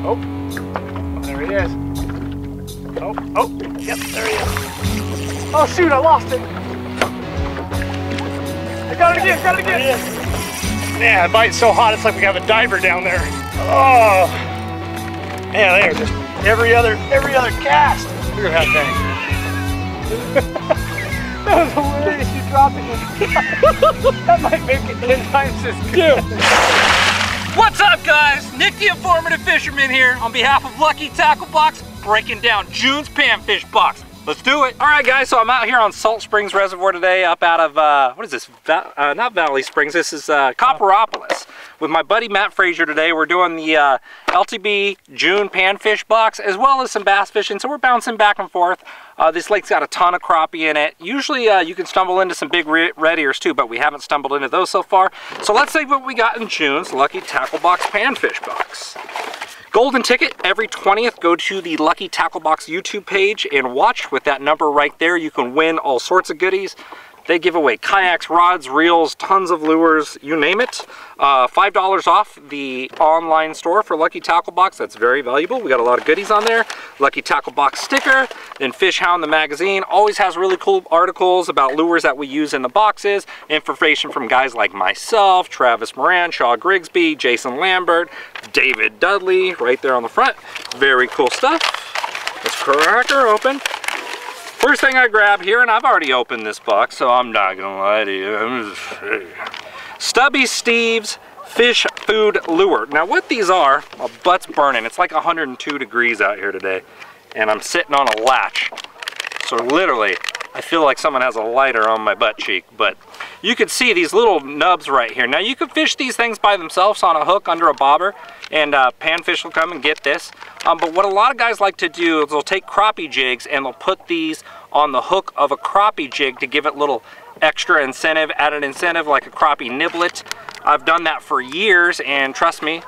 Oh, there he is. Oh, yep, there he is. Oh shoot, I lost it. I got it again, got it again. There he is. Man, the bite's so hot, it's like we have a diver down there. Oh, man, they are just every other cast. Look at that thing. That was hilarious, you dropped it. That might make it 10 times as good. What's up, guys? Nick the Informative Fisherman here on behalf of Lucky Tackle Box, breaking down June's Panfish Box. Let's do it. All right, guys, so I'm out here on Salt Springs Reservoir today, up out of, what is this? Not Valley Springs, this is Copperopolis. With my buddy Matt Frazier today, we're doing the LTB June Panfish Box, as well as some bass fishing, so we're bouncing back and forth. This lake's got a ton of crappie in it. Usually you can stumble into some big red ears too, but we haven't stumbled into those so far. So let's see what we got in June's Lucky Tackle Box Panfish Box. Golden ticket, every 20th, go to the Lucky Tackle Box YouTube page and watch. With that number right there, you can win all sorts of goodies. They give away kayaks, rods, reels, tons of lures, you name it. $5 off the online store for Lucky Tackle Box. That's very valuable. We got a lot of goodies on there. Lucky Tackle Box sticker. Then Fish Hound the magazine always has really cool articles about lures that we use in the boxes. Information from guys like myself, Travis Moran, Shaw Grigsby, Jason Lambert, David Dudley, right there on the front. Very cool stuff. Let's crack her open. First thing I grab here, and I've already opened this box, so I'm not gonna lie to you. Stubby Steve's Fish Food Lure. Now what these are, my butt's burning. It's like 102 degrees out here today, and I'm sitting on a latch. So literally, I feel like someone has a lighter on my butt cheek, but you can see these little nubs right here. Now you can fish these things by themselves on a hook under a bobber, and panfish will come and get this. But what a lot of guys like to do is they'll take crappie jigs and they'll put these on the hook of a crappie jig to give it a little extra incentive, added incentive, like a crappie niblet. I've done that for years, and trust me,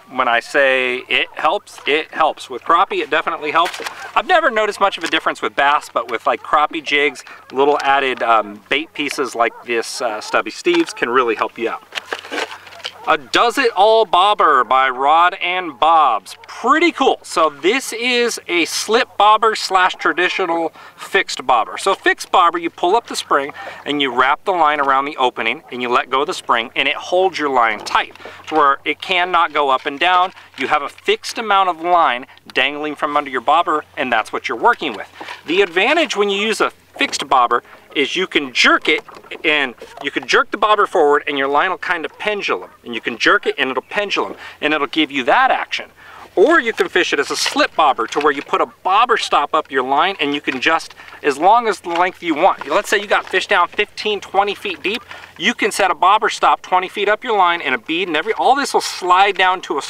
when I say it helps, it helps. With crappie, it definitely helps. I've never noticed much of a difference with bass, but with like crappie jigs, little added bait pieces like this Stubby Steve's can really help you out. A Does It All Bobber by Rod and Bob's. Pretty cool. So this is a slip bobber slash traditional fixed bobber. So fixed bobber, you pull up the spring and you wrap the line around the opening and you let go of the spring and it holds your line tight to where it cannot go up and down. You have a fixed amount of line dangling from under your bobber, and that's what you're working with. The advantage when you use a fixed bobber is you can jerk it, and you can jerk the bobber forward and your line will kind of pendulum, and you can jerk it and it'll pendulum and it'll give you that action. Or you can fish it as a slip bobber to where you put a bobber stop up your line and you can just, as long as the length you want. Let's say you got fish down 15, 20 feet deep, you can set a bobber stop 20 feet up your line and a bead, and all this will slide down to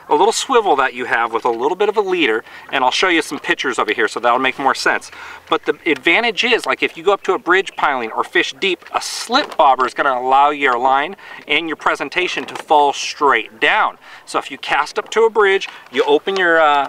a little swivel that you have with a little bit of a leader, and I'll show you some pictures over here so that'll make more sense. But the advantage is, like if you go up to a bridge piling or fish deep, a slip bobber is going to allow your line and your presentation to fall straight down. So if you cast up to a bridge, you open your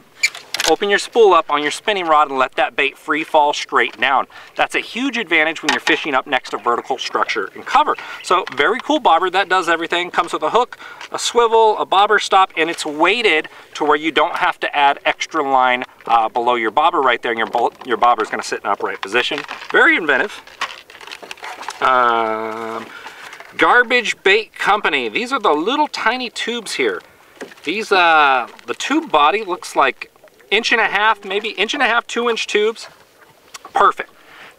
spool up on your spinning rod and let that bait free fall straight down. That's a huge advantage when you're fishing up next to vertical structure and cover. So very cool bobber, that does everything. Comes with a hook, a swivel, a bobber stop, and it's weighted to where you don't have to add extra line below your bobber right there, and your bobber is going to sit in upright position. Very inventive. Garbage Bait Company. These are the little tiny tubes here. These, the tube body looks like 1.5 inch, maybe 1.5 inch, 2-inch tubes. Perfect.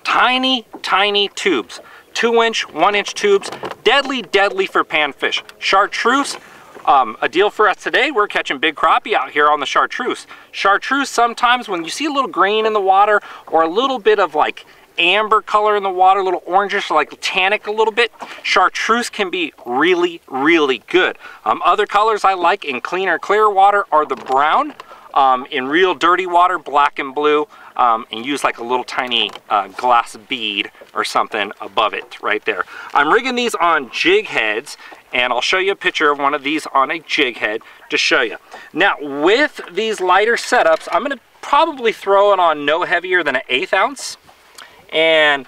Tiny, tiny tubes. 2-inch, 1-inch tubes. Deadly, deadly for panfish. Chartreuse, a deal for us today. We're catching big crappie out here on the chartreuse. Chartreuse, sometimes when you see a little green in the water or a little bit of like amber color in the water, a little orangish, like tannic a little bit, chartreuse can be really, really good. Other colors I like in cleaner, clear water are the brown. In real dirty water, black and blue, and use like a little tiny glass bead or something above it right there. I'm rigging these on jig heads, and I'll show you a picture of one of these on a jig head to show you. Now with these lighter setups, I'm going to probably throw it on no heavier than an 1/8 ounce. And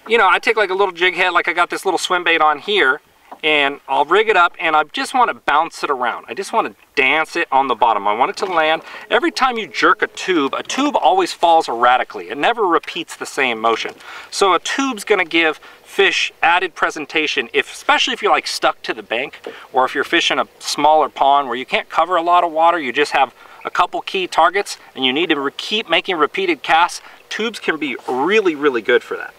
you know, I take like a little jig head, like I got this little swim bait on here, and I'll rig it up, and I just want to bounce it around. I just want to dance it on the bottom. I want it to land. Every time you jerk a tube always falls erratically. It never repeats the same motion. So a tube's going to give fish added presentation, especially if you're like stuck to the bank, or if you're fishing a smaller pond where you can't cover a lot of water, you just have a couple key targets and you need to keep making repeated casts. Tubes can be really, really good for that.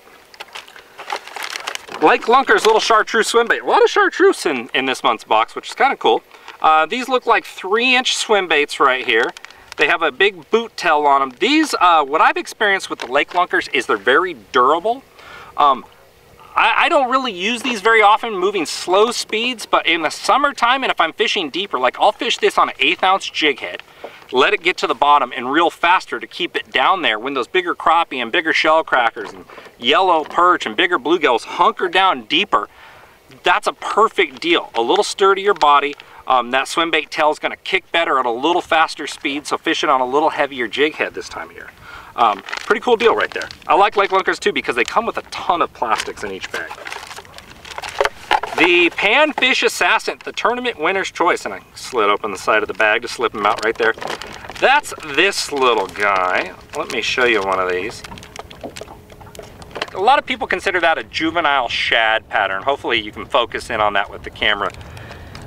Lake Lunker's little chartreuse swim bait. A lot of chartreuse in this month's box, which is kind of cool. These look like 3-inch swim baits right here. They have a big boot tail on them. These, what I've experienced with the Lake Lunkers is they're very durable. I don't really use these very often, moving slow speeds, but in the summertime, and if I'm fishing deeper, like I'll fish this on an 1/8 ounce jig head, let it get to the bottom and reel faster to keep it down there when those bigger crappie and bigger shell crackers and yellow perch and bigger bluegills hunker down deeper. That's a perfect deal. A little sturdier body. That swim bait tail is going to kick better at a little faster speed, so fishing on a little heavier jig head this time of year. Pretty cool deal right there. I like Lake Lunkers too because they come with a ton of plastics in each bag. The Panfish Assassin, the tournament winner's choice, and I slid open the side of the bag to slip him out right there. That's this little guy. Let me show you one of these. A lot of people consider that a juvenile shad pattern. Hopefully you can focus in on that with the camera.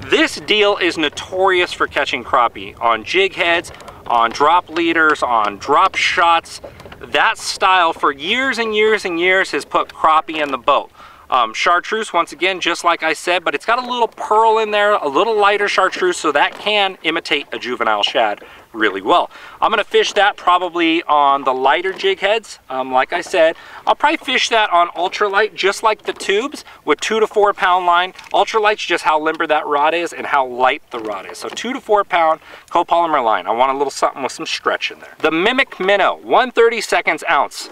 This deal is notorious for catching crappie on jig heads, on drop leaders, on drop shots. That style for years and years and years has put crappie in the boat. Chartreuse, once again, just like I said, but it's got a little pearl in there, a little lighter chartreuse, so that can imitate a juvenile shad really well. I'm going to fish that probably on the lighter jig heads. Like I said, I'll probably fish that on ultralight, just like the tubes, with 2 to 4 pound line. Ultralight's just how limber that rod is and how light the rod is. So 2 to 4 pound copolymer line. I want a little something with some stretch in there. The Mimic Minnow, 1/32 ounce.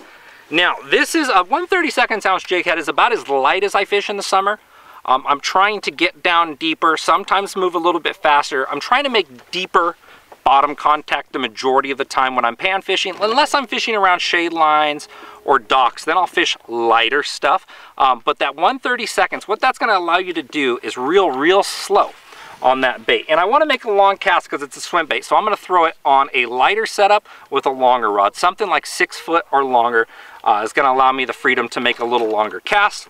Now, this is a 1/32 ounce jig head, is about as light as I fish in the summer. I'm trying to get down deeper, sometimes move a little bit faster. I'm trying to make deeper bottom contact the majority of the time when I'm pan fishing, unless I'm fishing around shade lines or docks, then I'll fish lighter stuff. But that 1/32, what that's gonna allow you to do is reel real slow on that bait. And I want to make a long cast because it's a swim bait, so I'm going to throw it on a lighter setup with a longer rod. Something like 6 foot or longer is going to allow me the freedom to make a little longer cast.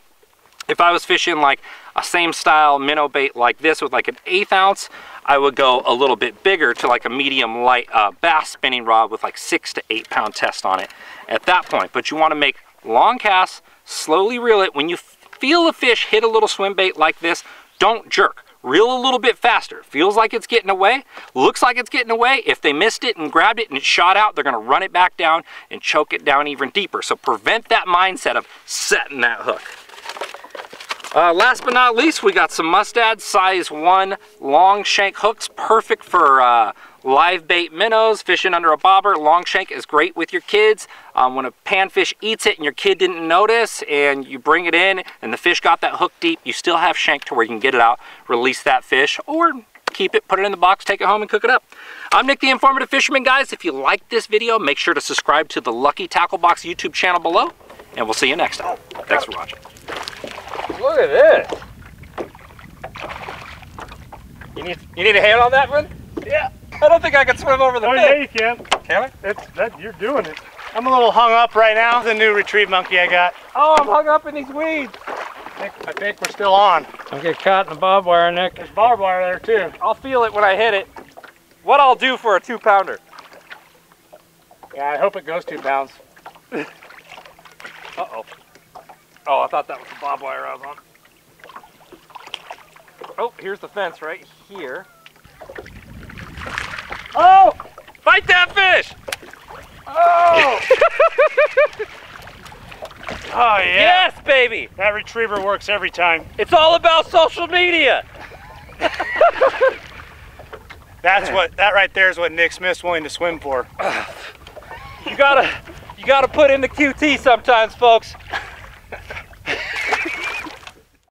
If I was fishing like a same style minnow bait like this with like an 1/8 ounce, I would go a little bit bigger to like a medium light bass spinning rod with like 6 to 8 pound test on it at that point. But you want to make long casts, slowly reel it. When you feel a fish hit a little swim bait like this, don't jerk. Reel a little bit faster. Feels like it's getting away, looks like it's getting away. If they missed it and grabbed it and it shot out, they're gonna run it back down and choke it down even deeper. So prevent that mindset of setting that hook. Last but not least, we got some Mustad size 1 long shank hooks, perfect for live bait minnows, fishing under a bobber. Long shank is great with your kids. When a panfish eats it and your kid didn't notice and you bring it in and the fish got that hook deep, you still have shank to where you can get it out, release that fish, or keep it, put it in the box, take it home and cook it up. I'm Nick the Informative Fisherman, guys. If you liked this video, make sure to subscribe to the Lucky Tackle Box YouTube channel below, and we'll see you next time. Thanks for watching. Look at this. You need a hand on that one? Yeah. I don't think I can swim over the fish. fish. Yeah, you can. Can I? You're doing it. I'm a little hung up right now. The new retrieve monkey I got. Oh, I'm hung up in these weeds. I think we're still on. I'm getting caught in the barbed wire, Nick. There's barbed wire there too. I'll feel it when I hit it. What I'll do for a 2-pounder. Yeah, I hope it goes 2 pounds. Uh-oh. Oh, I thought that was the barbed wire I was on. Oh, here's the fence right here. Oh! Fight that fish! Oh! Oh yeah. Yes, baby! That retriever works every time. It's all about social media. That right there is what Nick Smith's willing to swim for. You gotta put in the QT sometimes, folks.